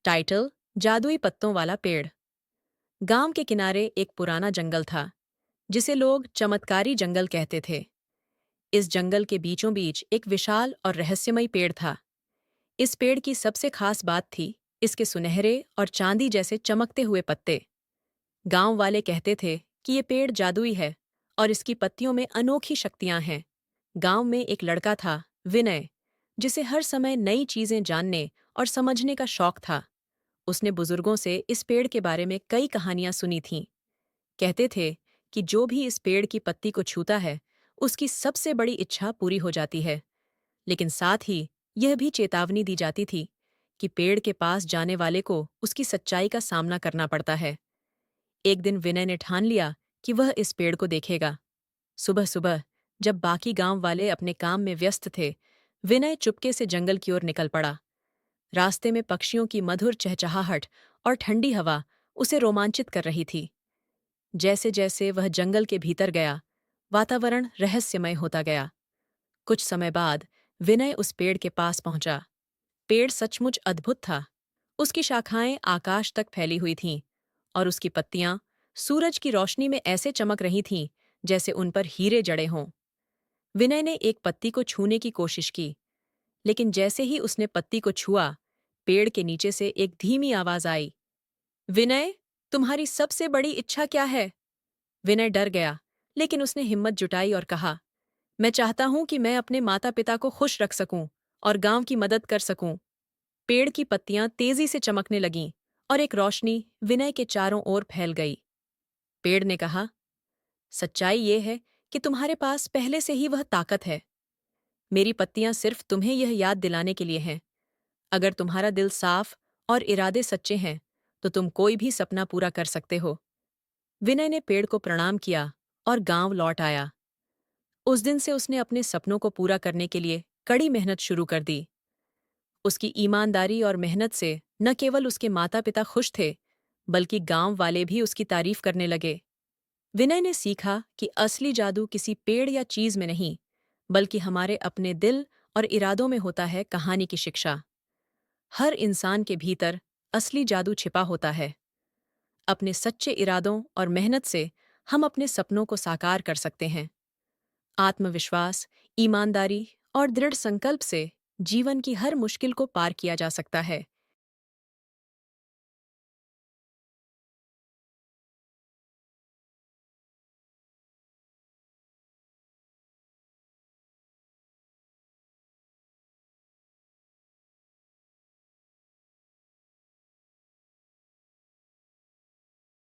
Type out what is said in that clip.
Title: जादुई पत्तों वाला पेड़। गांव के किनारे एक पुराना जंगल था जिसे लोग चमत्कारी जंगल कहते थे। इस जंगल के बीचों बीच एक विशाल और रहस्यमय पेड़ था। इस पेड़ की सबसे खास बात थी इसके सुनहरे और चांदी जैसे चमकते हुए पत्ते। गांव वाले कहते थे कि ये पेड़ जादुई है और इसकी पत्तियों में अनोखी शक्तियां हैं। गांव में एक लड़का था, विनय, जिसे हर समय नई चीजें जानने और समझने का शौक था। उसने बुजुर्गों से इस पेड़ के बारे में कई कहानियां सुनी थीं। कहते थे कि जो भी इस पेड़ की पत्ती को छूता है उसकी सबसे बड़ी इच्छा पूरी हो जाती है। लेकिन साथ ही यह भी चेतावनी दी जाती थी कि पेड़ के पास जाने वाले को उसकी सच्चाई का सामना करना पड़ता है। एक दिन विनय ने ठान लिया कि वह इस पेड़ को देखेगा। सुबह सुबह, जब बाकी गांव वाले अपने काम में व्यस्त थे, विनय चुपके से जंगल की ओर निकल पड़ा। रास्ते में पक्षियों की मधुर चहचहाहट और ठंडी हवा उसे रोमांचित कर रही थी। जैसे जैसे वह जंगल के भीतर गया, वातावरण रहस्यमय होता गया। कुछ समय बाद विनय उस पेड़ के पास पहुंचा। पेड़ सचमुच अद्भुत था। उसकी शाखाएं आकाश तक फैली हुई थीं और उसकी पत्तियां सूरज की रोशनी में ऐसे चमक रही थीं जैसे उन पर हीरे जड़े हों। विनय ने एक पत्ती को छूने की कोशिश की, लेकिन जैसे ही उसने पत्ती को छुआ, पेड़ के नीचे से एक धीमी आवाज आई, विनय, तुम्हारी सबसे बड़ी इच्छा क्या है? विनय डर गया, लेकिन उसने हिम्मत जुटाई और कहा, मैं चाहता हूं कि मैं अपने माता पिता को खुश रख सकूं और गांव की मदद कर सकूं। पेड़ की पत्तियां तेजी से चमकने लगीं और एक रोशनी विनय के चारों ओर फैल गई। पेड़ ने कहा, सच्चाई ये है कि तुम्हारे पास पहले से ही वह ताकत है। मेरी पत्तियां सिर्फ तुम्हें यह याद दिलाने के लिए हैं। अगर तुम्हारा दिल साफ और इरादे सच्चे हैं, तो तुम कोई भी सपना पूरा कर सकते हो। विनय ने पेड़ को प्रणाम किया और गांव लौट आया। उस दिन से उसने अपने सपनों को पूरा करने के लिए कड़ी मेहनत शुरू कर दी। उसकी ईमानदारी और मेहनत से न केवल उसके माता पिता खुश थे, बल्कि गांव वाले भी उसकी तारीफ करने लगे। विनय ने सीखा कि असली जादू किसी पेड़ या चीज में नहीं, बल्कि हमारे अपने दिल और इरादों में होता है। कहानी की शिक्षा: हर इंसान के भीतर असली जादू छिपा होता है। अपने सच्चे इरादों और मेहनत से हम अपने सपनों को साकार कर सकते हैं। आत्मविश्वास, ईमानदारी और दृढ़ संकल्प से जीवन की हर मुश्किल को पार किया जा सकता है।